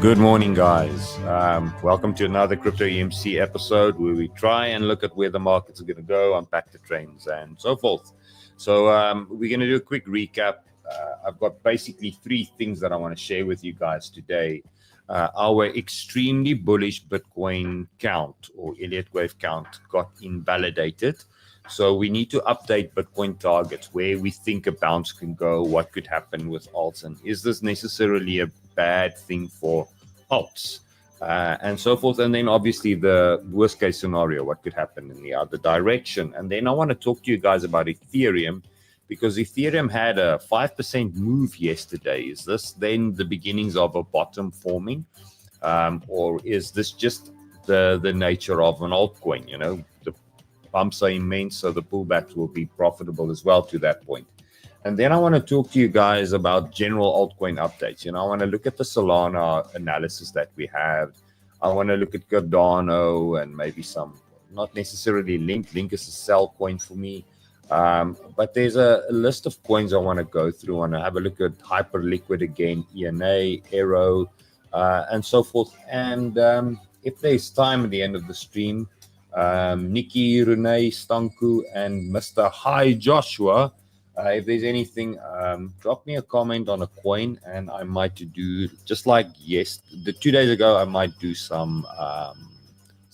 Good morning, guys. Welcome to another Crypto EMC episode where we try and look at where the markets are going to go, unpack the trends, and so forth. So we're going to do a quick recap. I've got basically three things that I want to share with you guys today. Our extremely bullish Bitcoin count or Elliott wave count got invalidated. So we need to update Bitcoin targets, where we think a bounce can go, what could happen with alts, and is this necessarily a bad thing for alts, and so forth. And then obviously the worst case scenario, what could happen in the other direction. And then I want to talk to you guys about Ethereum, because Ethereum had a 5% move yesterday. Is this then the beginnings of a bottom forming, or is this just the nature of an altcoin? You know, the bumps are immense, so the pullbacks will be profitable as well to that point. And then I want to talk to you guys about general altcoin updates. You know, I want to look at the Solana analysis that we have. I want to look at Cardano and maybe some, not necessarily Link. Link is a sell coin for me. But there's a list of coins I want to go through. I want to have a look at Hyperliquid again, ENA, AERO, and so forth. And if there's time at the end of the stream, Nikki, Renee, Stanku, and Mr. Hi Joshua, if there's anything, drop me a comment on a coin, and I might do, just like the 2 days ago, I might do some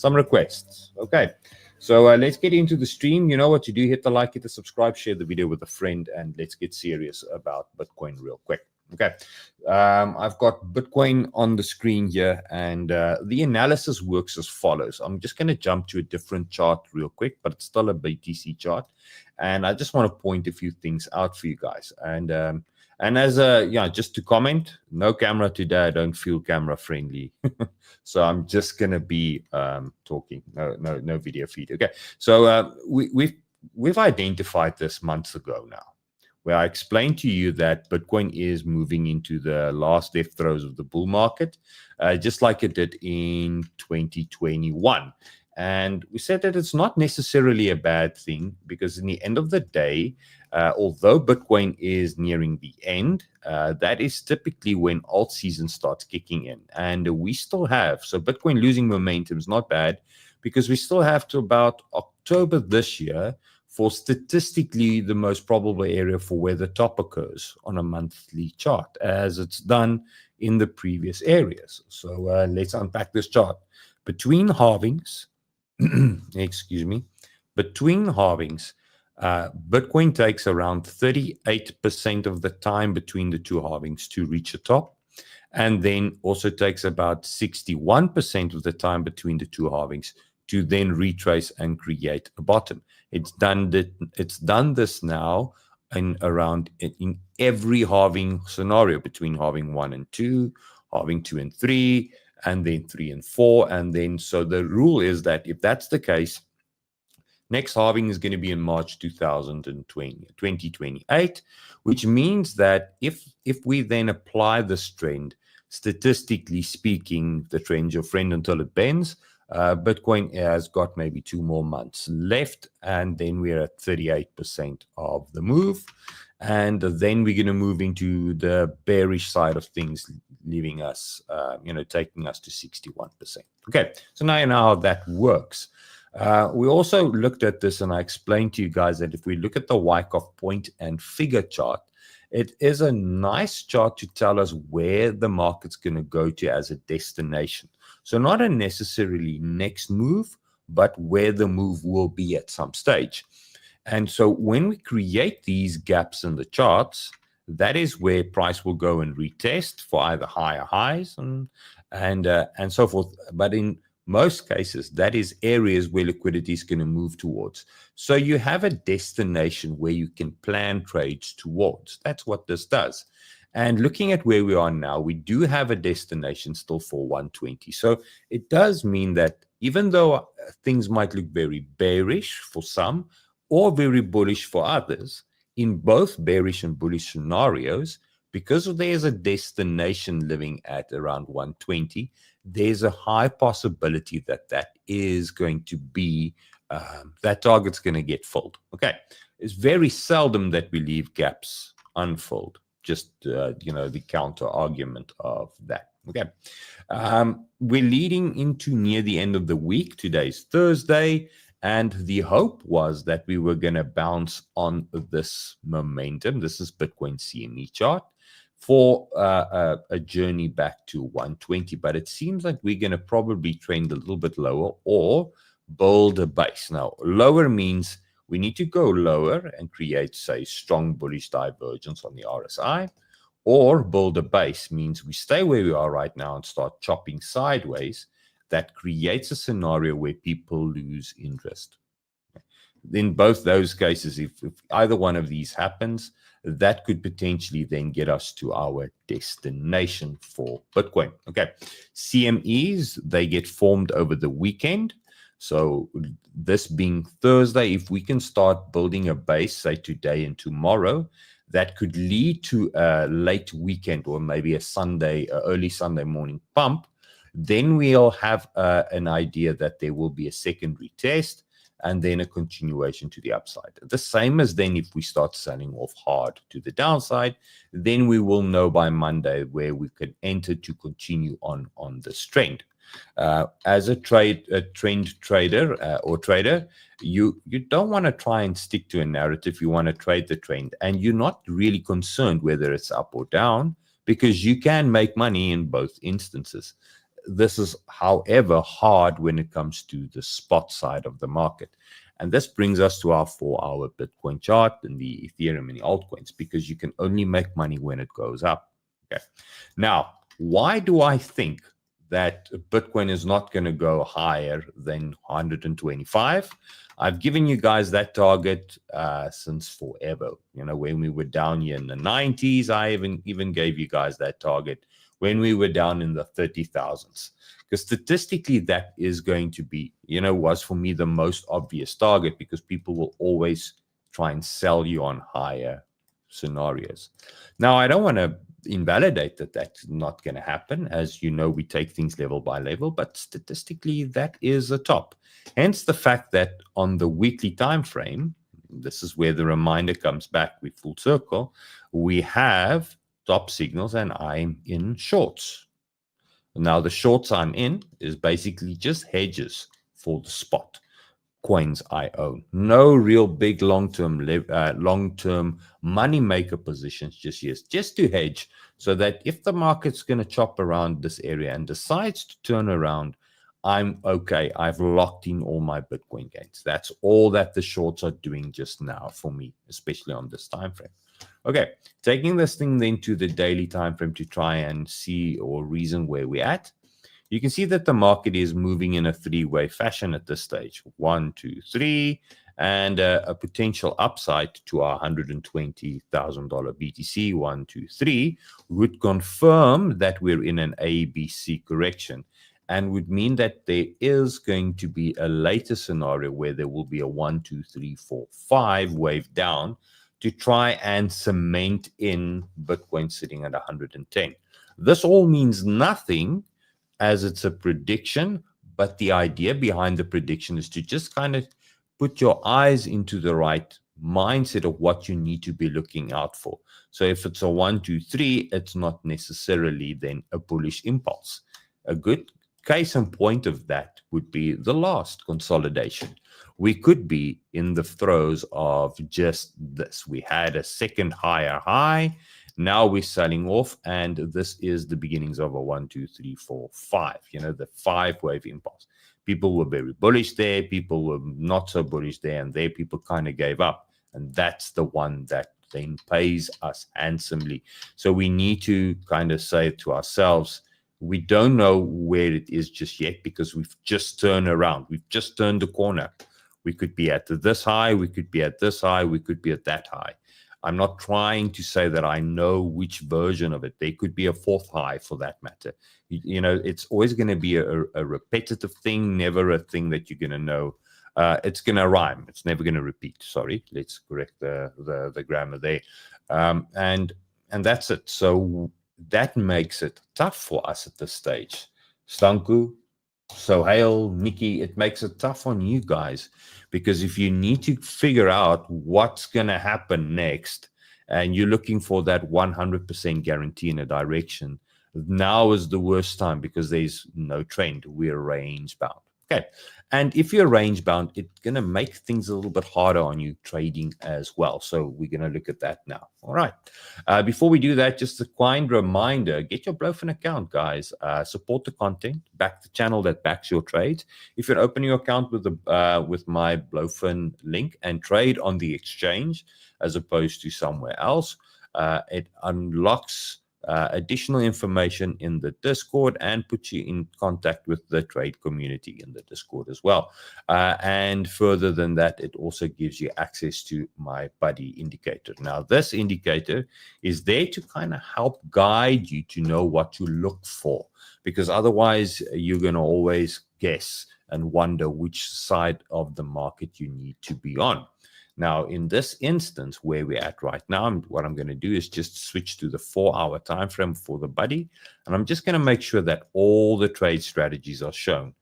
requests. Okay, so let's get into the stream. You know what to do: hit the like, hit the subscribe, share the video with a friend, and let's get serious about Bitcoin real quick. Okay, I've got Bitcoin on the screen here, and the analysis works as follows. I'm just going to jump to a different chart real quick, but it's still a BTC chart, and I just want to point a few things out for you guys. And as just to comment, no camera today. I don't feel camera friendly, so I'm just going to be talking. No video feed. Okay, so we've identified this months ago now, where I explained to you that Bitcoin is moving into the last death throes of the bull market, just like it did in 2021. And we said that it's not necessarily a bad thing, because in the end of the day, although Bitcoin is nearing the end, that is typically when alt season starts kicking in. And we still have, so Bitcoin losing momentum is not bad, because we still have to about October this year for statistically the most probable area for where the top occurs on a monthly chart, as it's done in the previous areas. So let's unpack this chart. Between halvings, between halvings, Bitcoin takes around 38% of the time between the two halvings to reach the top, and then also takes about 61% of the time between the two halvings to then retrace and create a bottom. It's done this now in every halving scenario, between halving 1 and 2, halving 2 and 3, and then 3 and 4. And then, so the rule is that if that's the case, next halving is going to be in March 2028, which means that if we then apply this trend, statistically speaking, the trend's your friend until it bends. Bitcoin has got maybe 2 more months left, and then we're at 38% of the move, and then we're going to move into the bearish side of things, leaving us, taking us to 61%. Okay, so now you know how that works. We also looked at this, and I explained to you guys that if we look at the Wyckoff point and figure chart, it is a nice chart to tell us where the market's going to go to as a destination. So not a necessarily next move, but where the move will be at some stage. And so when we create these gaps in the charts, that is where price will go and retest for either higher highs and so forth. But in most cases, that is areas where liquidity is going to move towards. So you have a destination where you can plan trades towards. That's what this does. And looking at where we are now, we do have a destination still for 120. So it does mean that even though things might look very bearish for some or very bullish for others, in both bearish and bullish scenarios, because there's a destination living at around 120, there's a high possibility that that is going to be, that target's going to get filled. Okay, it's very seldom that we leave gaps unfilled. Just, the counter argument of that. Okay. We're leading into near the end of the week. Today's Thursday, and the hope was that we were going to bounce on this momentum. This is Bitcoin CME chart for a journey back to 120, but it seems like we're going to probably trend a little bit lower or build a base. Now, lower means we need to go lower and create, say, strong bullish divergence on the RSI, or build a base means we stay where we are right now and start chopping sideways. That creates a scenario where people lose interest. In both those cases, if either one of these happens, that could potentially then get us to our destination for Bitcoin. Okay, CMEs, they get formed over the weekend. So this being Thursday, if we can start building a base, say today and tomorrow, that could lead to a late weekend or maybe a Sunday, early Sunday morning pump, then we'll have an idea that there will be a secondary test and then a continuation to the upside. The same as then if we start selling off hard to the downside, then we will know by Monday where we can enter to continue on this trend. As a trend trader or trader, you don't want to try and stick to a narrative. You want to trade the trend, and you're not really concerned whether it's up or down because you can make money in both instances. This is, however, hard when it comes to the spot side of the market. And this brings us to our 4-hour Bitcoin chart and the Ethereum and the altcoins, because you can only make money when it goes up. Okay. Now, why do I think that Bitcoin is not going to go higher than 125? I've given you guys that target since forever. You know, when we were down here in the 90s, I even gave you guys that target when we were down in the 30,000s. Because statistically, that is going to be, was for me the most obvious target, because people will always try and sell you on higher scenarios. Now, I don't want to invalidate that that's not going to happen. As you know, we take things level by level, but statistically, that is the top. Hence the fact that on the weekly time frame, this is where the reminder comes back, we full circle, we have top signals and I'm in shorts. Now, the shorts I'm in is basically just hedges for the spot coins I own. No real big long-term money maker positions just yet, just to hedge, so that if the market's going to chop around this area and decides to turn around, I'm okay. I've locked in all my Bitcoin gains. That's all that the shorts are doing just now for me, especially on this time frame. Okay, taking this thing then to the daily time frame to try and see or reason where we're at. You can see that the market is moving in a three-way fashion at this stage. 1, 2, 3, and a potential upside to our $120,000 BTC, 1, 2, 3, would confirm that we're in an ABC correction, and would mean that there is going to be a later scenario where there will be a 1, 2, 3, 4, 5 wave down to try and cement in Bitcoin sitting at 110. This all means nothing, as it's a prediction, but the idea behind the prediction is to just kind of put your eyes into the right mindset of what you need to be looking out for. So if it's a 1, 2, 3, it's not necessarily then a bullish impulse. A good case in point of that would be the last consolidation. We could be in the throes of just this. We had a second higher high. Now we're selling off, and this is the beginnings of a 1, 2, 3, 4, 5, the 5-wave impulse. People were very bullish there. People were not so bullish there, and there people kind of gave up. And that's the one that then pays us handsomely. So we need to kind of say to ourselves, we don't know where it is just yet, because we've just turned around. We've just turned the corner. We could be at this high. We could be at this high. We could be at that high. I'm not trying to say that I know which version of it. There could be a fourth high for that matter. It's always going to be a repetitive thing, never a thing that you're going to know. It's going to rhyme. It's never going to repeat. Sorry, let's correct the grammar there. And that's it. So that makes it tough for us at this stage. Stanku, Sohail, Nikki, it makes it tough on you guys, because if you need to figure out what's going to happen next and you're looking for that 100% guarantee in a direction, Now is the worst time because there's no trend. We're range bound. Okay. And if you're range bound, it's going to make things a little bit harder on you trading as well. So we're going to look at that now. All right. Before we do that, just a kind reminder, get your Blofin account, guys. Support the content, back the channel that backs your trades. If you're opening your account with my Blofin link and trade on the exchange as opposed to somewhere else, it unlocks additional information in the Discord and puts you in contact with the trade community in the Discord as well. And further than that, it also gives you access to my buddy indicator. Now, this indicator is there to kind of help guide you to know what to look for, because otherwise you're going to always guess and wonder which side of the market you need to be on. Now, in this instance where we're at right now, what I'm going to do is just switch to the 4-hour time frame for the buddy. And I'm just going to make sure that all the trade strategies are shown.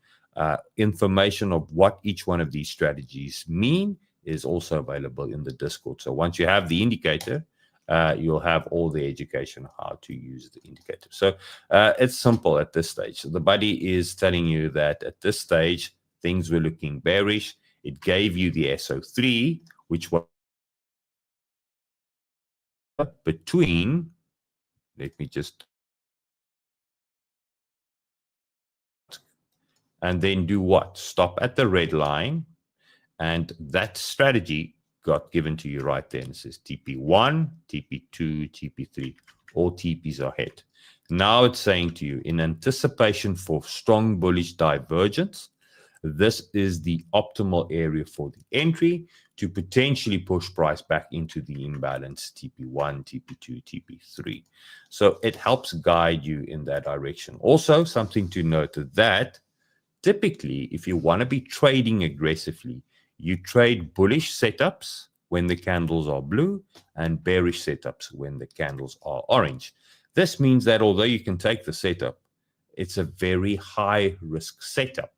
Information of what each one of these strategies mean is also available in the Discord. So once you have the indicator, you'll have all the education on how to use the indicator. So it's simple at this stage. So the buddy is telling you that at this stage, things were looking bearish. It gave you the SO3, which was between, let me just, and then do what? Stop at the red line, and that strategy got given to you right there. And it says TP1, TP2, TP3, all TPs are hit. Now it's saying to you, in anticipation for strong bullish divergence, this is the optimal area for the entry to potentially push price back into the imbalance TP1, TP2, TP3. So it helps guide you in that direction. Also, something to note that typically, if you want to be trading aggressively, you trade bullish setups when the candles are blue and bearish setups when the candles are orange. This means that although you can take the setup, it's a very high risk setup.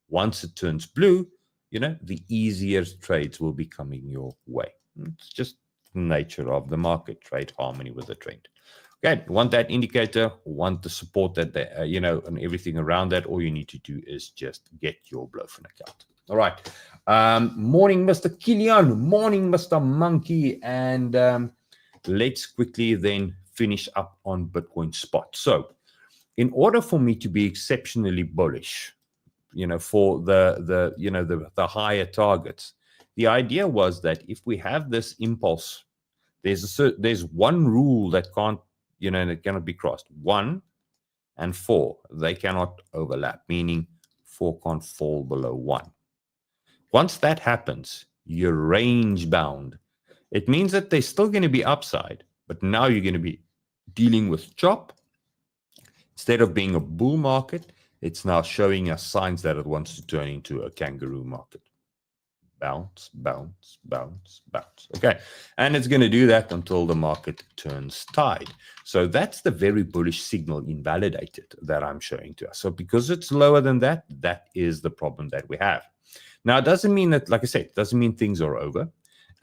Once it turns blue, the easier trades will be coming your way. It's just the nature of the market, trade harmony with the trend. Okay, want that indicator, want the support that, and everything around that, all you need to do is just get your Blofin account. All right. Morning, Mr. Killian. Morning, Mr. Monkey. And let's quickly then finish up on Bitcoin spot. So in order for me to be exceptionally bullish, for the higher targets, the idea was that if we have this impulse, there's one rule that it cannot be crossed. 1 and 4, they cannot overlap, meaning 4 can't fall below 1. Once that happens, you're range bound. It means that there's still going to be upside, but now you're going to be dealing with chop. Instead of being a bull market, it's now showing us signs that it wants to turn into a kangaroo market. Bounce, bounce, bounce, bounce. Okay. And it's going to do that until the market turns tide. So that's the very bullish signal invalidated that I'm showing to us. So because it's lower than that, that is the problem that we have. Now, it doesn't mean that, like I said, it doesn't mean things are over.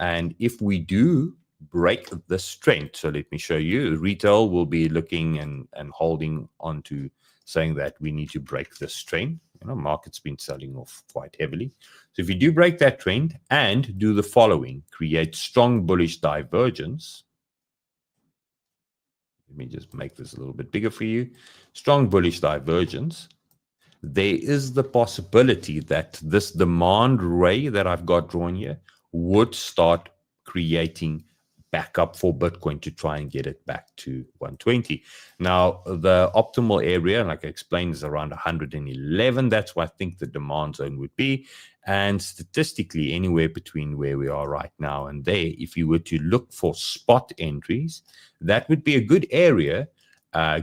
And if we do break this trend, so let me show you, retail will be looking and holding on to saying that we need to break this trend. Market's been selling off quite heavily. So if you do break that trend and do the following, create strong bullish divergence. Let me just make this a little bit bigger for you. Strong bullish divergence. There is the possibility that this demand ray that I've got drawn here would start creating backup for Bitcoin to try and get it back to 120. Now, the optimal area, like I explained, is around 111. That's where I think the demand zone would be. And statistically, anywhere between where we are right now and there, if you were to look for spot entries, that would be a good area,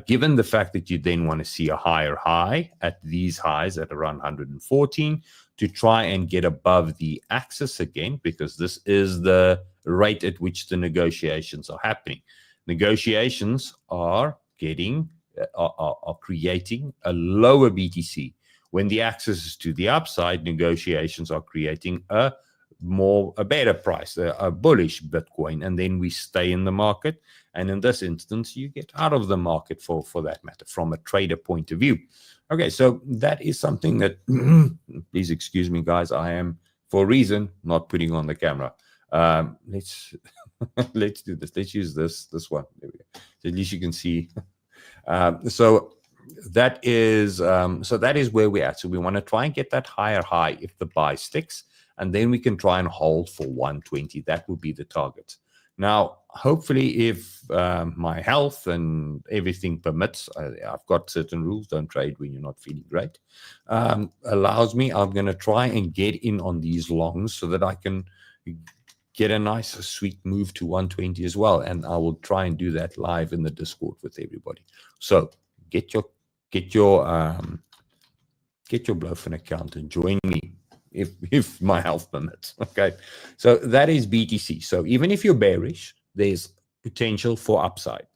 given the fact that you then want to see a higher high at these highs at around 114 to try and get above the axis again, because this is the rate at which the negotiations are happening. Negotiations are creating a lower BTC. When the axis is to the upside, negotiations are creating a a better price, a bullish Bitcoin, and then we stay in the market. And in this instance, you get out of the market for that matter, from a trader point of view. Okay, so that is something that, please excuse me, guys, I am, for a reason, not putting on the camera. Let's let's do this. Let's use this one. There we go. So at least you can see. So that is where we're at. So we want to try and get that higher high if the buy sticks, and then we can try and hold for 120. That would be the target. Now, hopefully, if my health and everything permits, I've got certain rules. Don't trade when you're not feeling great. Allows me, I'm going to try and get in on these longs so that I can get a nice, sweet move to 120 as well. And I will try and do that live in the Discord with everybody. So get your Blofin account and join me if my health permits. Okay, so that is BTC. So even if you're bearish, there's potential for upside.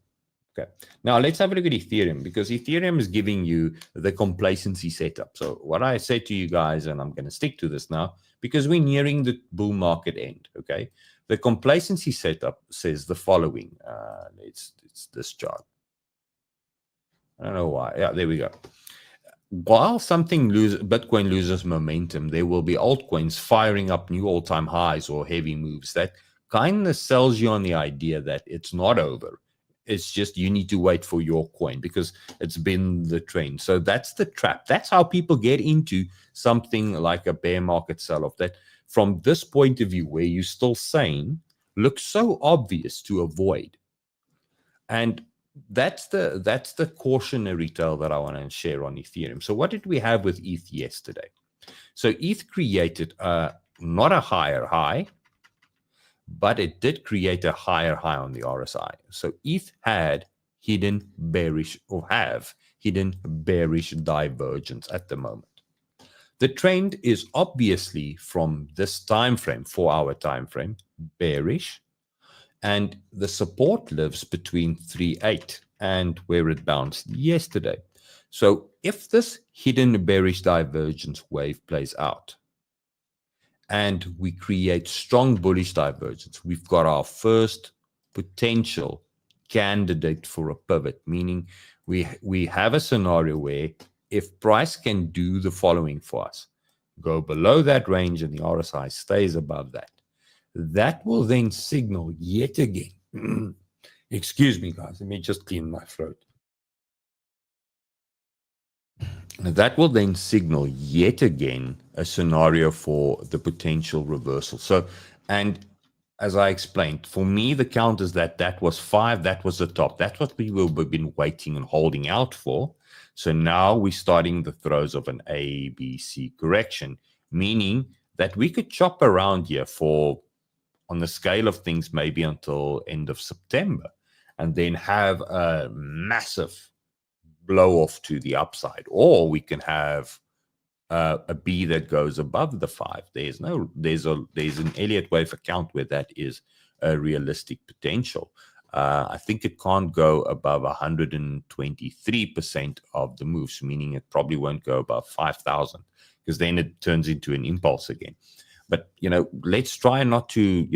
Okay, now let's have a look at Ethereum, because Ethereum is giving you the complacency setup. So what I say to you guys, and I'm going to stick to this now because we're nearing the bull market end. Okay, the complacency setup says the following. It's this chart. I don't know why. Yeah, there we go. While Bitcoin loses momentum, there will be altcoins firing up new all-time highs or heavy moves. That kind of sells you on the idea that it's not over. It's just you need to wait for your coin because it's been the trend. So that's the trap. That's how people get into something like a bear market sell-off, that from this point of view where you're still sane, looks so obvious to avoid. And that's the cautionary tale that I want to share on Ethereum. So what did we have with ETH yesterday? So ETH created not a higher high, but it did create a higher high on the RSI. So ETH had hidden bearish divergence at the moment. The trend is obviously from this time frame, 4-hour time frame, bearish. And the support lives between 3.8 and where it bounced yesterday. So if this hidden bearish divergence wave plays out and we create strong bullish divergence, we've got our first potential candidate for a pivot, meaning we have a scenario where if price can do the following for us, go below that range and the RSI stays above that, that will then signal yet again. Excuse me, guys. Let me just clean my throat. That will then signal yet again a scenario for the potential reversal. So, and as I explained, for me, the count is that was 5. That was the top. That's what we've been waiting and holding out for. So now we're starting the throes of an ABC correction, meaning that we could chop around here for, on the scale of things, maybe until end of September, and then have a massive blow off to the upside. Or we can have a B that goes above the 5. There's an Elliott wave account where that is a realistic potential. I think it can't go above 123% of the moves, meaning it probably won't go above 5,000, because then it turns into an impulse again. But, let's try not to,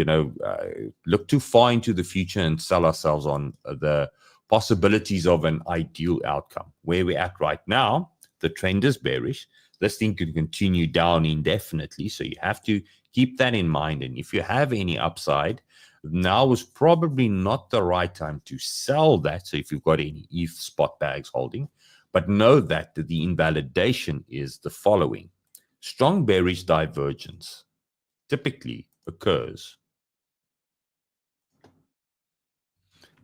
look too far into the future and sell ourselves on the possibilities of an ideal outcome. Where we're at right now, the trend is bearish. This thing could continue down indefinitely. So you have to keep that in mind. And if you have any upside, now is probably not the right time to sell that. So if you've got any ETH spot bags holding, but know that the invalidation is the following. Strong bearish divergence typically occurs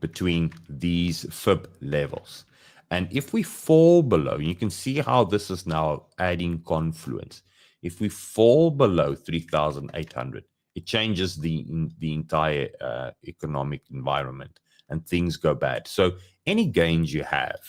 between these fib levels. And if we fall below, you can see how this is now adding confluence. If we fall below 3,800, it changes the entire economic environment and things go bad. So any gains you have,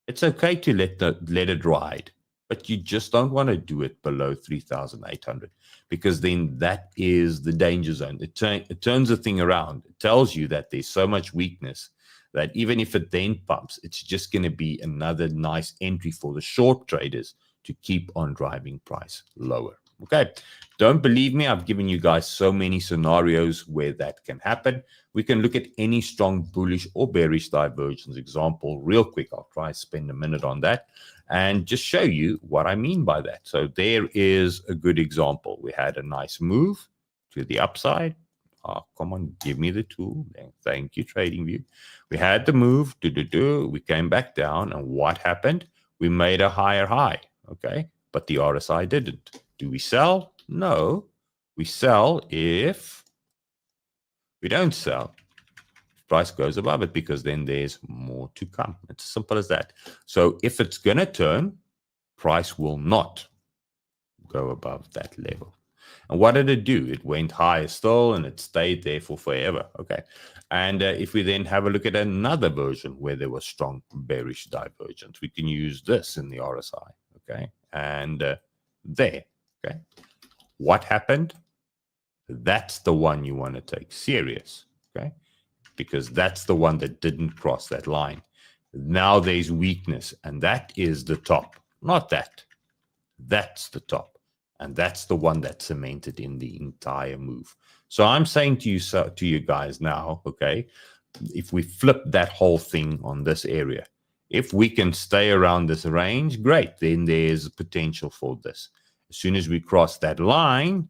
it's okay to let it ride, but you just don't want to do it below 3,800, because then that is the danger zone. It turns the thing around. It tells you that there's so much weakness that even if it then pumps, it's just going to be another nice entry for the short traders to keep on driving price lower. Okay, don't believe me? I've given you guys so many scenarios where that can happen. We can look at any strong bullish or bearish divergence example real quick. I'll try to spend a minute on that and just show you what I mean by that. So there is a good example. We had a nice move to the upside. Oh, come on, give me the tool. Thank you, TradingView. We had the move. We came back down. And what happened? We made a higher high. Okay, but the RSI didn't. Do we sell? No. We sell if we don't sell. Price goes above it because then there's more to come. It's as simple as that. So if it's going to turn, price will not go above that level. And what did it do? It went higher still and it stayed there for forever. Okay. And if we then have a look at another version where there was strong bearish divergence, we can use this in the RSI. Okay. And there. Okay. What happened? That's the one you want to take serious. Okay. Because that's the one that didn't cross that line. Now there's weakness, and that is the top, not that. That's the top. And that's the one that cemented in the entire move. So I'm saying to you guys now, okay, if we flip that whole thing on this area, if we can stay around this range, great. Then there's potential for this. As soon as we cross that line,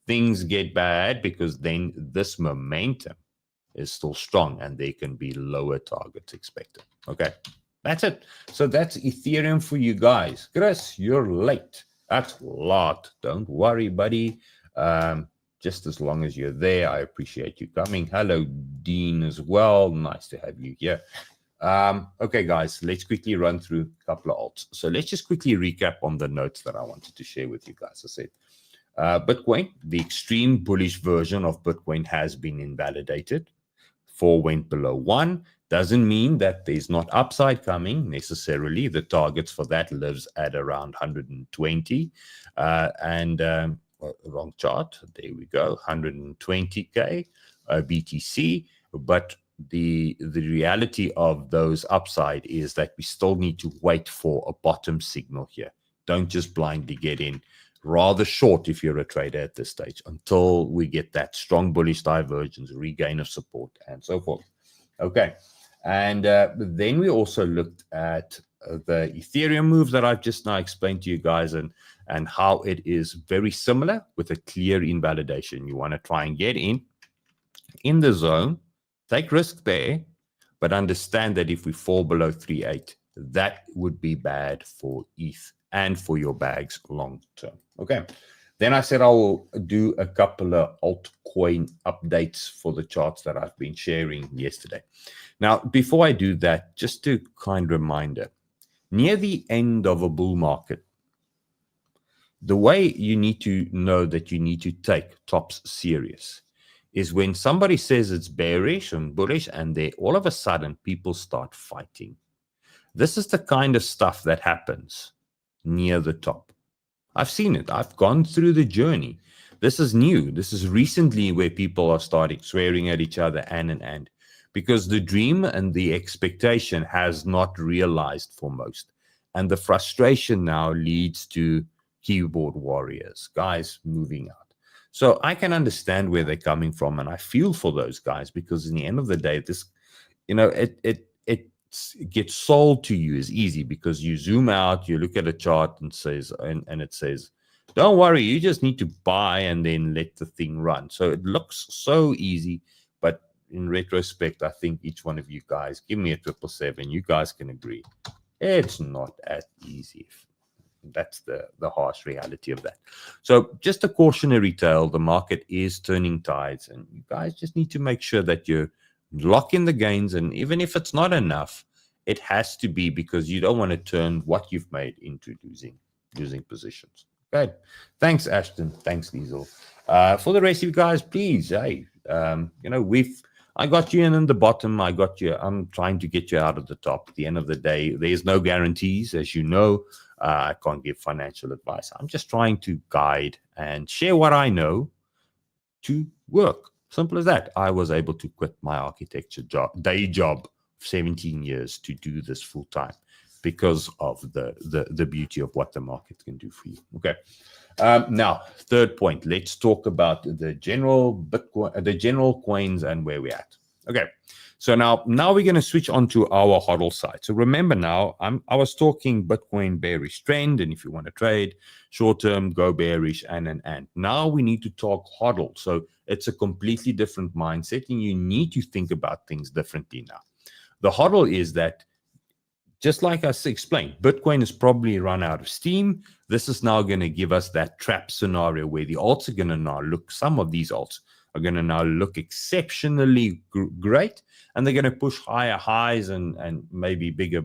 things get bad because then this momentum is still strong and there can be lower targets expected. Okay, that's it. So that's Ethereum for you guys. Chris, you're late. That's a lot. Don't worry, buddy. Just as long as you're there, I appreciate you coming. Hello, Dean, as well. Nice to have you here. Okay, guys, let's quickly run through a couple of alts. So let's just quickly recap on the notes that I wanted to share with you guys. I said, Bitcoin, the extreme bullish version of Bitcoin has been invalidated. 4 went below 1. Doesn't mean that there's not upside coming necessarily. The targets for that lives at around 120. Wrong chart. There we go. 120K BTC. But the reality of those upside is that we still need to wait for a bottom signal here. Don't just blindly get in. Rather short if you're a trader at this stage until we get that strong bullish divergence, regain of support, and so forth. Okay. And then we also looked at the Ethereum move that I've just now explained to you guys and how it is very similar with a clear invalidation. You want to try and get in the zone, take risk there, but understand that if we fall below 3.8, that would be bad for ETH and for your bags long term. Okay. Then I said I will do a couple of altcoin updates for the charts that I've been sharing yesterday. Now, before I do that, just a kind reminder, near the end of a bull market, the way you need to know that you need to take tops serious is when somebody says it's bearish and bullish and they all of a sudden people start fighting. This is the kind of stuff that happens near the top. I've seen it. I've gone through the journey. This is new. This is recently where people are starting swearing at each other and because the dream and the expectation has not realized for most. And the frustration now leads to keyboard warriors, guys moving out. So I can understand where they're coming from, and I feel for those guys because in the end of the day, this, it gets sold to you as easy because you zoom out, you look at a chart and it says, don't worry, you just need to buy and then let the thing run. So it looks so easy, but in retrospect, I think each one of you guys, give me a 777, you guys can agree, it's not as easy. That's the harsh reality of that. So just a cautionary tale, the market is turning tides, and you guys just need to make sure that you lock in the gains, and even if it's not enough, it has to be because you don't want to turn what you've made into losing positions. Okay. Thanks, Ashton. Thanks, Diesel. For the rest of you guys, please, hey, I got you in the bottom. I got you. I'm trying to get you out of the top. At the end of the day, there's no guarantees, as you know. I can't give financial advice. I'm just trying to guide and share what I know to work. Simple as that. I was able to quit my architecture day job 17 years to do this full time because of the beauty of what the market can do for you. Okay. Now, third point, let's talk about the general Bitcoin, the general coins and where we're at. Okay, so now we're going to switch on to our HODL side. So remember now, I was talking Bitcoin bearish trend, and if you want to trade short term, go bearish, and. Now we need to talk HODL. So it's a completely different mindset, and you need to think about things differently now. The HODL is that, just like I explained, Bitcoin has probably run out of steam. This is now going to give us that trap scenario where the alts are going to now look, some of these alts are going to now look exceptionally great, and they're going to push higher highs and maybe bigger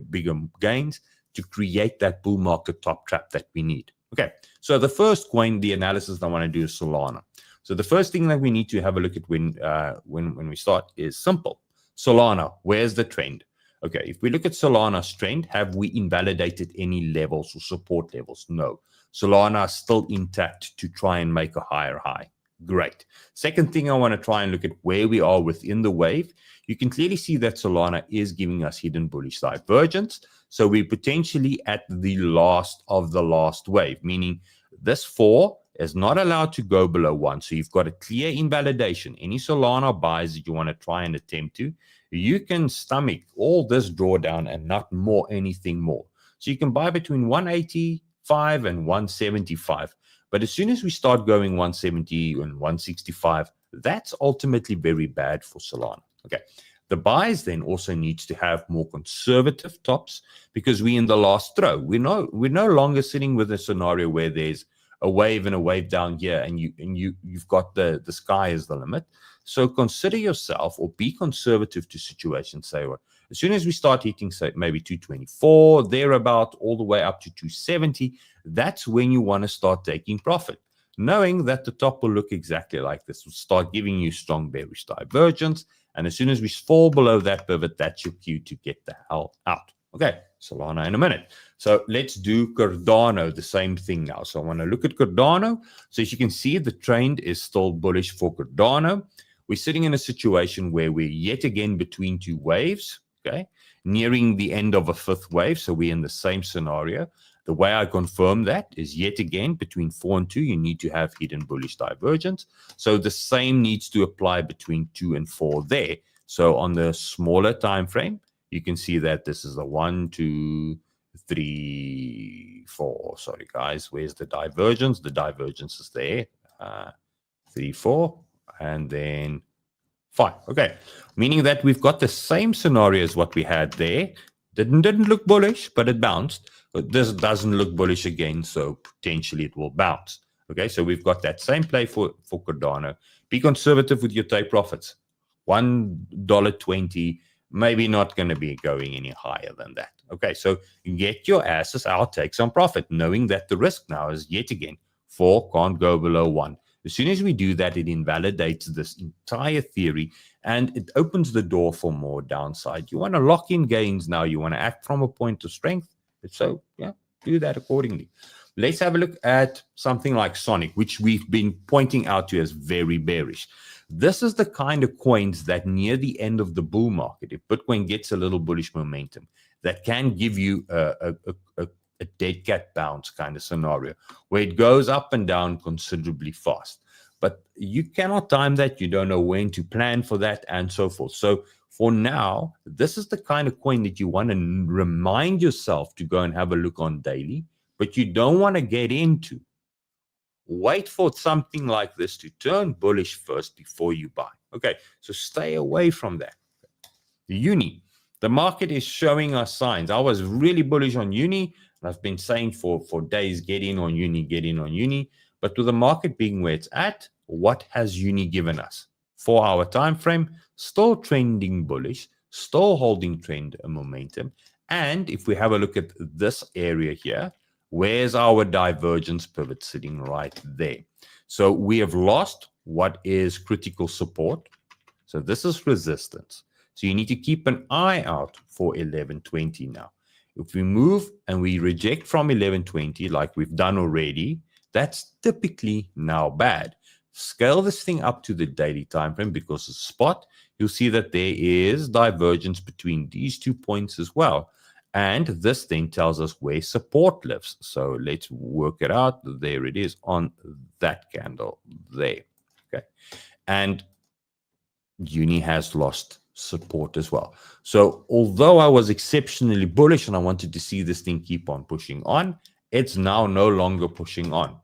gains to create that bull market top trap that we need. Okay, so the first coin, the analysis I want to do is Solana. So the first thing that we need to have a look at when we start is simple. Solana, where's the trend? Okay, if we look at Solana's trend, have we invalidated any levels or support levels? No. Solana is still intact to try and make a higher high. Great. Second thing, I want to try and look at where we are within the wave. You can clearly see that Solana is giving us hidden bullish divergence. So we're potentially at the last of the last wave, meaning this 4 is not allowed to go below 1. So you've got a clear invalidation. Any Solana buys that you want to try and attempt to, you can stomach all this drawdown and not anything more. So you can buy between 185 and 175. But as soon as we start going 170 and 165, that's ultimately very bad for Solana. Okay. The buys then also needs to have more conservative tops, because we're in the last throw. We're no longer sitting with a scenario where there's a wave and a wave down here, and you've got the sky is the limit. So consider yourself, or be conservative to situations. Say, well, as soon as we start hitting, say, maybe 224, thereabout, all the way up to 270, that's when you want to start taking profit, knowing that the top will look exactly like this. Will start giving you strong bearish divergence, and as soon as we fall below that pivot, that's your cue to get the hell out. Okay, Solana in a minute. So let's do Cardano, the same thing now. So I want to look at Cardano. So as you can see, the trend is still bullish for Cardano. We're sitting in a situation where we're yet again between two waves, okay, nearing the end of a fifth wave. So we're in the same scenario. The way I confirm that is yet again between 4 and 2, you need to have hidden bullish divergence. So the same needs to apply between 2 and 4 there. So on the smaller time frame, you can see that this is a 1, 2, 3, 4. Sorry, guys. Where's the divergence? The divergence is there. 3, 4, and then 5. Okay, meaning that we've got the same scenario as what we had there. Didn't look bullish, but it bounced. But this doesn't look bullish again, so potentially it will bounce. Okay, so we've got that same play for Cardano. Be conservative with your take profits. $1.20. Maybe not going to be going any higher than that. Okay, so get your asses out, take some profit, knowing that the risk now is yet again 4 can't go below 1. As soon as we do that, it invalidates this entire theory and it opens the door for more downside. You want to lock in gains now. You want to act from a point of strength. So, yeah, do that accordingly. Let's have a look at something like Sonic, which we've been pointing out to as very bearish. This is the kind of coins that near the end of the bull market, if Bitcoin gets a little bullish momentum, that can give you a dead cat bounce kind of scenario where it goes up and down considerably fast. But you cannot time that. You don't know when to plan for that and so forth. So for now, this is the kind of coin that you want to remind yourself to go and have a look on daily, but you don't want to get into. Wait for something like this to turn bullish first before you buy. Okay, so stay away from that. The uni, the market is showing us signs. I was really bullish on uni, and I've been saying for days, get in on uni, get in on uni. But with the market being where it's at, what has uni given us? 4-hour time frame, still trending bullish, still holding trend and momentum. And if we have a look at this area here, where's our divergence pivot sitting right there? So we have lost what is critical support. So this is resistance. So you need to keep an eye out for 1120 now. If we move and we reject from 1120 like we've done already, that's typically now bad. Scale this thing up to the daily time frame because it's spot. You'll see that there is divergence between these 2 points as well. And this then tells us where support lives. So let's work it out. There it is on that candle there. Okay. And uni has lost support as well. So although I was exceptionally bullish and I wanted to see this thing keep on pushing on, it's now no longer pushing on.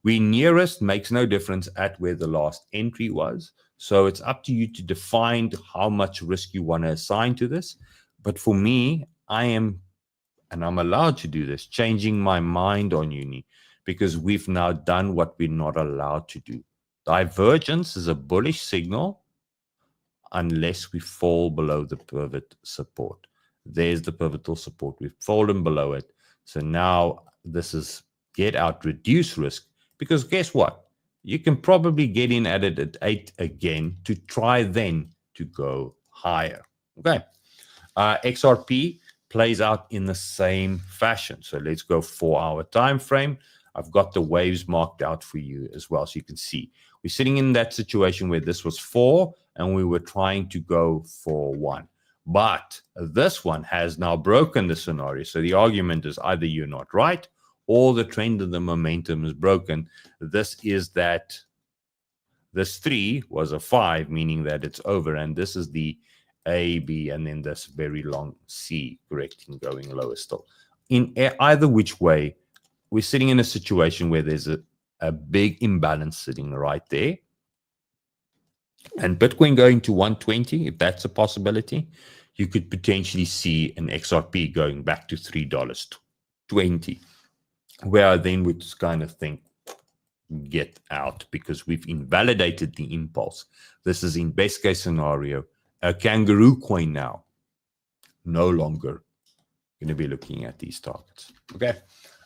We nearest makes no difference at where the last entry was. So it's up to you to define how much risk you want to assign to this. But for me, I am, and I'm allowed to do this, changing my mind on uni because we've now done what we're not allowed to do. Divergence is a bullish signal unless we fall below the pivot support. There's the pivotal support. We've fallen below it. So now this is get out, reduce risk, because guess what? You can probably get in at it at 8 again to try then to go higher. Okay. XRP plays out in the same fashion. So let's go 4-hour time frame. I've got the waves marked out for you as well, so you can see. We're sitting in that situation where this was 4 and we were trying to go for 1. But this one has now broken the scenario. So the argument is either you're not right or the trend of the momentum is broken. This is that this 3 was a 5, meaning that it's over. And this is the A, B, and then this very long C, correcting, going lower still. In either which way, we're sitting in a situation where there's a big imbalance sitting right there. And Bitcoin going to 120, if that's a possibility, you could potentially see an XRP going back to $3.20, where I then would kind of think, get out, because we've invalidated the impulse. This is in best case scenario, a kangaroo coin now, no longer going to be looking at these targets. Okay.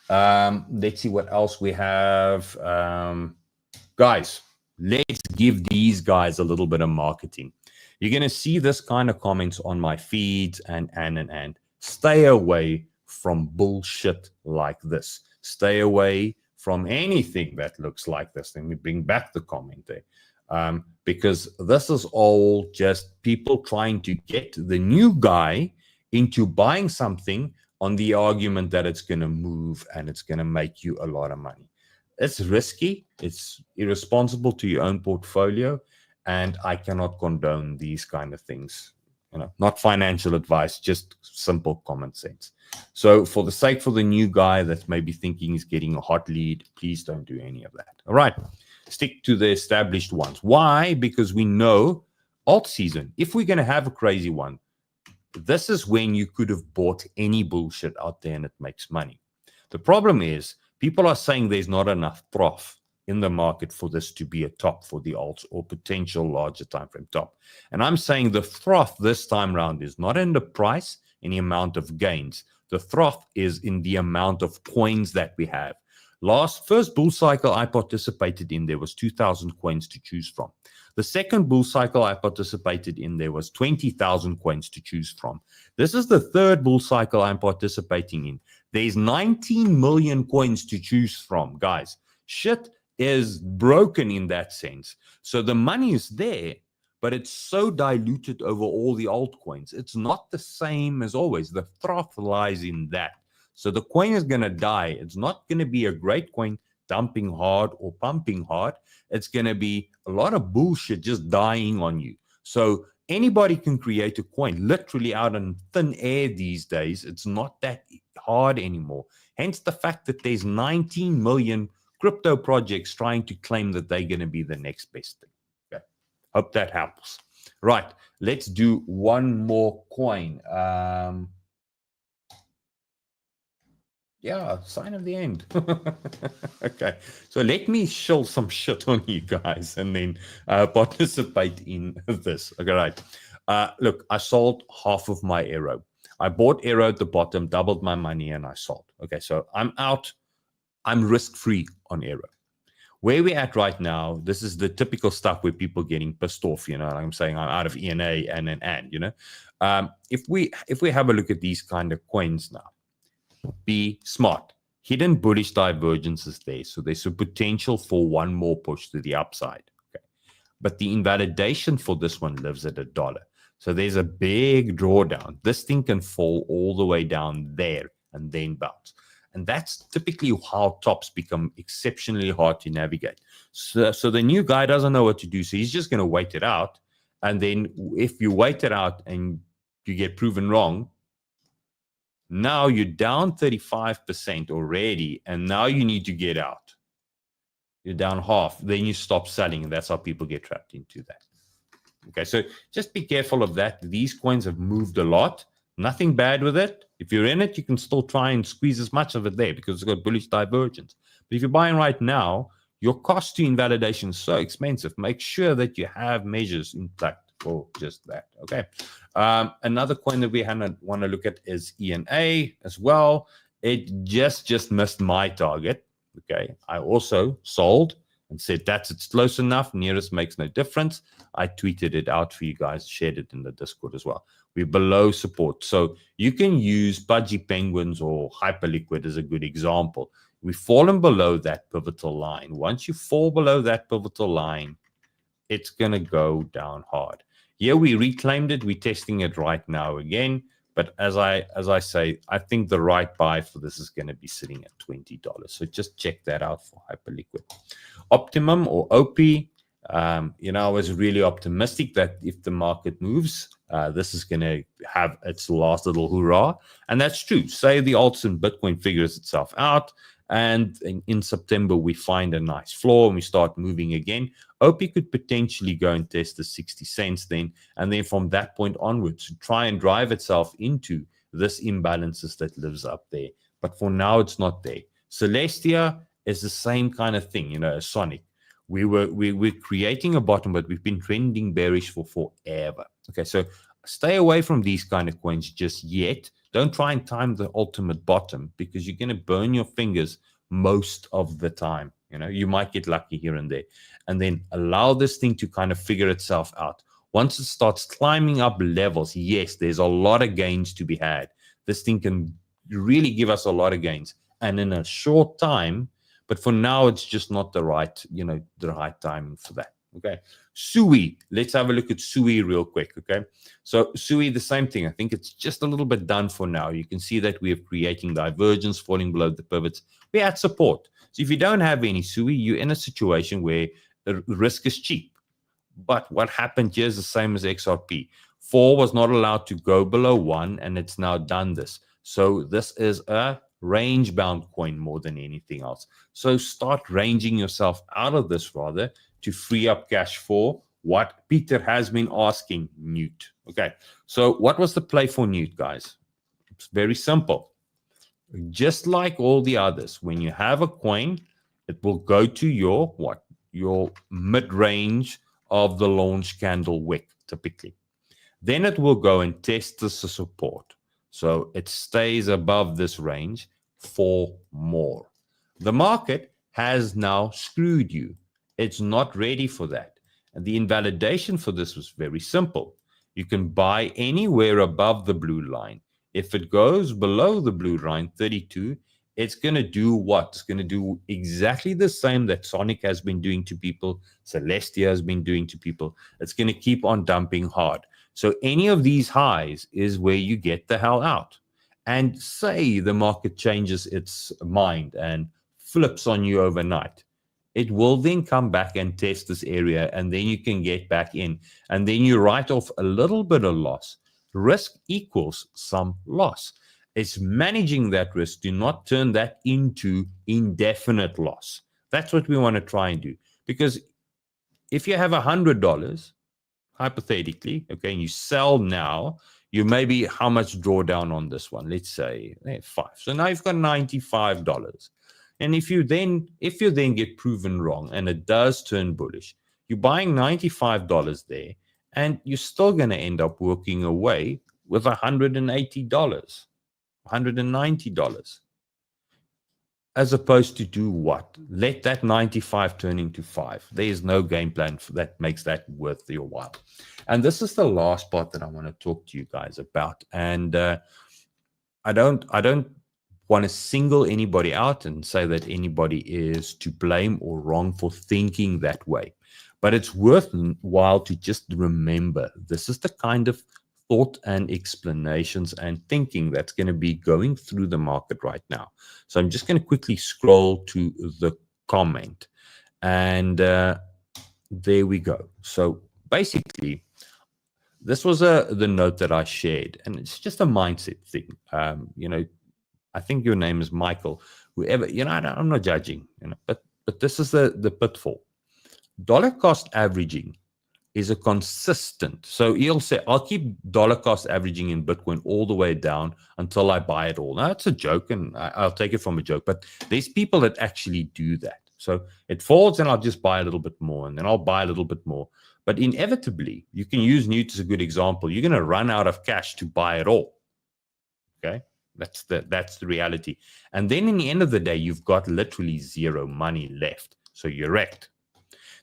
Let's see what else we have. Guys, let's give these guys a little bit of marketing. You're going to see this kind of comments on my feeds and stay away from bullshit like this. Stay away from anything that looks like this. Let me bring back the comment there. Because this is all just people trying to get the new guy into buying something on the argument that it's going to move and it's going to make you a lot of money. It's risky. It's irresponsible to your own portfolio. And I cannot condone these kind of things. You know, not financial advice, just simple common sense. So for the sake for the new guy that's maybe thinking he's getting a hot lead, please don't do any of that. All right. Stick to the established ones. Why? Because we know alt season, if we're going to have a crazy one, this is when you could have bought any bullshit out there and it makes money. The problem is people are saying there's not enough froth in the market for this to be a top for the alts or potential larger time frame top. And I'm saying the froth this time around is not in the price, in the amount of gains. The froth is in the amount of coins that we have. First bull cycle I participated in, there was 2,000 coins to choose from. The second bull cycle I participated in, there was 20,000 coins to choose from. This is the third bull cycle I'm participating in. There's 19 million coins to choose from, guys. Shit is broken in that sense. So the money is there, but it's so diluted over all the altcoins. It's not the same as always. The froth lies in that. So the coin is going to die. It's not going to be a great coin dumping hard or pumping hard. It's going to be a lot of bullshit just dying on you. So anybody can create a coin literally out in thin air these days. It's not that hard anymore. Hence the fact that there's 19 million crypto projects trying to claim that they're going to be the next best thing. Okay. Hope that helps. Right. Let's do one more coin. Yeah, sign of the end. Okay, so let me show some shit on you guys and then participate in this. Okay, right. Look, I sold half of my AERO. I bought AERO at the bottom, doubled my money, and I sold. Okay, so I'm out. I'm risk-free on AERO. Where we're at right now, this is the typical stuff where people getting pissed off, you know, like I'm saying I'm out of ENA and you know. If we have a look at these kind of coins now, be smart. Hidden bullish divergences there. So there's a potential for one more push to the upside. Okay. But the invalidation for this one lives at $1. So there's a big drawdown. This thing can fall all the way down there and then bounce. And that's typically how tops become exceptionally hard to navigate. So the new guy doesn't know what to do. So he's just going to wait it out. And then if you wait it out and you get proven wrong, now you're down 35% already. And now you need to get out. You're down half. Then you stop selling. And that's how people get trapped into that. Okay, so just be careful of that. These coins have moved a lot. Nothing bad with it. If you're in it, you can still try and squeeze as much of it there because it's got bullish divergence. But if you're buying right now, your cost to invalidation is so expensive. Make sure that you have measures in place for just that. Okay. Another coin that we want to look at is ENA as well. It just missed my target. Okay. I also sold and said it's close enough. Nearest makes no difference. I tweeted it out for you guys, shared it in the Discord as well. We're below support. So you can use Pudgy Penguins or Hyperliquid as a good example. We've fallen below that pivotal line. Once you fall below that pivotal line, it's going to go down hard. Here we reclaimed it. We're testing it right now again. But as I say, I think the right buy for this is going to be sitting at $20. So just check that out for Hyperliquid. Optimum or OP, I was really optimistic that if the market moves, this is going to have its last little hurrah. And that's true. Say the alts and Bitcoin figures itself out, and in September we find a nice floor and we start moving again. OP could potentially go and test the 60 cents then, and then from that point onwards, try and drive itself into this imbalances that lives up there. But for now, it's not there. Celestia is the same kind of thing, as Sonic. We're creating a bottom, but we've been trending bearish for forever. Okay, so stay away from these kind of coins just yet. Don't try and time the ultimate bottom because you're going to burn your fingers most of the time. You might get lucky here and there. And then allow this thing to kind of figure itself out. Once it starts climbing up levels, yes, there's a lot of gains to be had. This thing can really give us a lot of gains. And in a short time, but for now, it's just not the right timing for that. Okay. SUI. Let's have a look at SUI real quick. Okay. So SUI, the same thing. I think it's just a little bit done for now. You can see that we are creating divergence, falling below the pivots. We're at support. So if you don't have any SUI, you're in a situation where the risk is cheap. But what happened here is the same as XRP. 4 was not allowed to go below 1, and it's now done this. So this is a range-bound coin more than anything else. So start ranging yourself out of this rather to free up cash for what Peter has been asking, NEWT. Okay, so what was the play for NEWT, guys? It's very simple. Just like all the others, when you have a coin, it will go to your mid-range of the launch candle wick, typically. Then it will go and test this support. So it stays above this range for more. The market has now screwed you. It's not ready for that. And the invalidation for this was very simple. You can buy anywhere above the blue line. If it goes below the blue line, 32, it's going to do what? It's going to do exactly the same that Sonic has been doing to people, Celestia has been doing to people. It's going to keep on dumping hard. So any of these highs is where you get the hell out. And say the market changes its mind and flips on you overnight. It will then come back and test this area, and then you can get back in. And then you write off a little bit of loss. Risk equals some loss. It's managing that risk. Do not turn that into indefinite loss. That's what we want to try and do. Because if you have $100, hypothetically, okay, and you sell now, you maybe how much drawdown on this one? Let's say 5. So now you've got $95. And if you then get proven wrong and it does turn bullish, you're buying $95 there, and you're still going to end up walking away with $180, $190. As opposed to do what? Let that 95 turn into 5. There is no game plan that makes that worth your while. And this is the last part that I want to talk to you guys about. And I don't want to single anybody out and say that anybody is to blame or wrong for thinking that way. But it's worthwhile to just remember this is the kind of thought and explanations and thinking that's going to be going through the market right now. So I'm just going to quickly scroll to the comment. And there we go. So basically, this was the note that I shared, and it's just a mindset thing. I think your name is Michael. Whoever, I'm not judging, but this is the pitfall. Dollar cost averaging is a consistent. So he'll say, I'll keep dollar cost averaging in Bitcoin all the way down until I buy it all. Now, it's a joke, and I'll take it from a joke, but there's people that actually do that. So it falls, and I'll just buy a little bit more, and then I'll buy a little bit more. But inevitably, you can use NEWT as a good example. You're going to run out of cash to buy it all. Okay? That's the reality. And then in the end of the day, you've got literally zero money left. So you're wrecked.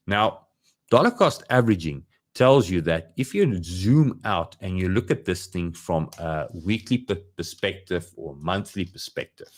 Now, dollar cost averaging tells you that if you zoom out and you look at this thing from a weekly perspective or monthly perspective,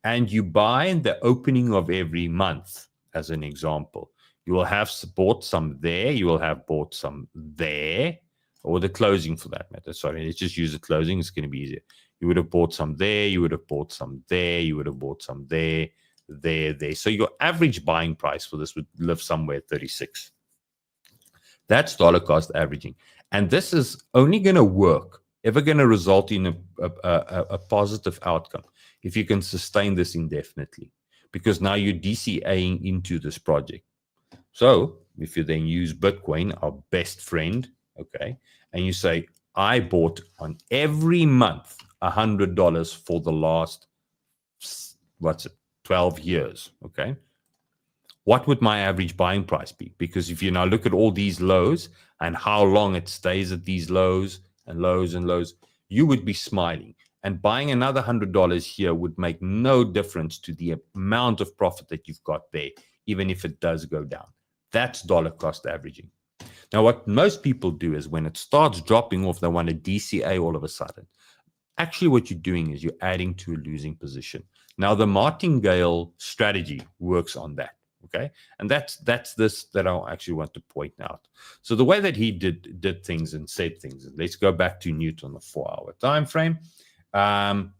and you buy in the opening of every month, as an example, you will have bought some there, you will have bought some there, or the closing for that matter. Sorry, let's just use the closing. It's going to be easier. You would have bought some there, you would have bought some there, you would have bought some there, there. So your average buying price for this would live somewhere at 36. That's dollar cost averaging. And this is only going to work, ever going to result in a positive outcome if you can sustain this indefinitely, because now you're DCAing into this project. So if you then use Bitcoin, our best friend, okay, and you say, I bought on every month $100 for the last, 12 years, okay? What would my average buying price be? Because if you now look at all these lows and how long it stays at these lows and lows and lows, you would be smiling. And buying another $100 here would make no difference to the amount of profit that you've got there, even if it does go down. That's dollar cost averaging. Now, what most people do is when it starts dropping off, they want to DCA all of a sudden. Actually, what you're doing is you're adding to a losing position. Now, the martingale strategy works on that, okay? And that's this that I actually want to point out. So the way that he did things and said things, and let's go back to NEWT on the 4-hour time frame. And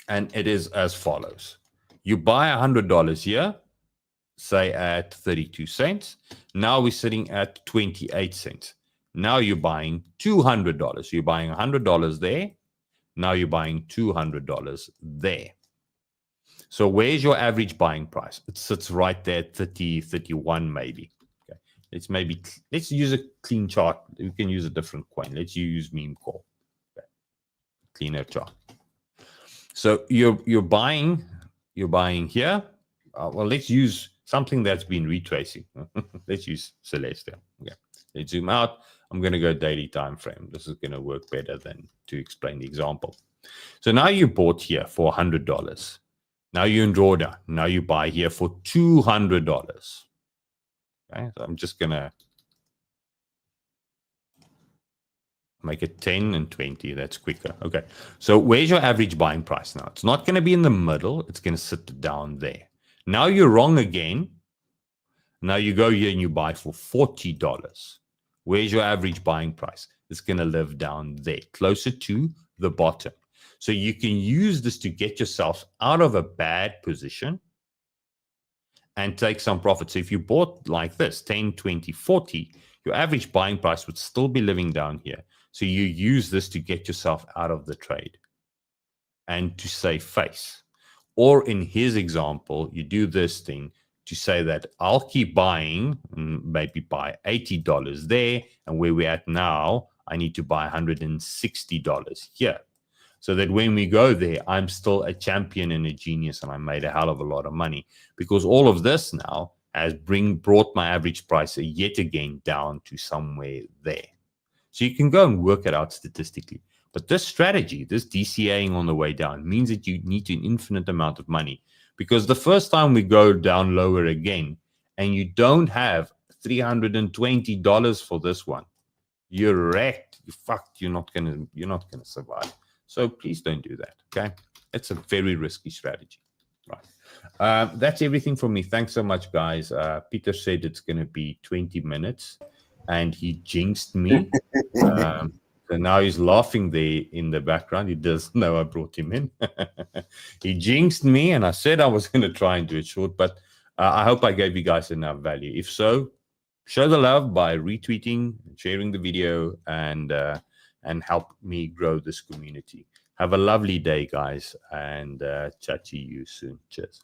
it is as follows. You buy $100 here, say at 32 cents. Now we're sitting at 28 cents. Now you're buying $200. You're buying $100 there. Now you're buying $200 there. So where's your average buying price? It sits right there at 30, 31 maybe. Okay. Let's use a clean chart. We can use a different coin. Let's use meme core. Okay. Cleaner chart. So you're buying here. Well, let's use something that's been retracing. Let's use Celestial. Okay. Let's zoom out. I'm going to go daily time frame. This is going to work better than to explain the example. So now you bought here for $100. Now you're in drawdown. Now you buy here for $200. Okay, so I'm just going to make it 10 and 20. That's quicker. Okay, so where's your average buying price now? It's not going to be in the middle. It's going to sit down there. Now you're wrong again. Now you go here and you buy for $40. Where's your average buying price? It's going to live down there, closer to the bottom. So you can use this to get yourself out of a bad position and take some profit. So if you bought like this, 10, 20, 40, your average buying price would still be living down here. So you use this to get yourself out of the trade and to save face. Or in his example, you do this thing to say that I'll keep buying, maybe buy $80 there, and where we're at now, I need to buy $160 here. So that when we go there, I'm still a champion and a genius, and I made a hell of a lot of money, because all of this now has brought my average price yet again down to somewhere there. So you can go and work it out statistically. But this strategy, this DCAing on the way down, means that you need an infinite amount of money. Because the first time we go down lower again, and you don't have $320 for this one, you're wrecked. You're fucked. You're not gonna survive. So please don't do that. Okay. It's a very risky strategy. Right. That's everything from me. Thanks so much, guys. Peter said it's going to be 20 minutes and he jinxed me. So now he's laughing there in the background. He doesn't know I brought him in. He jinxed me, and I said I was going to try and do it short, but I hope I gave you guys enough value. If so, show the love by retweeting, sharing the video, and help me grow this community. Have a lovely day, guys, and chat to you soon. Cheers.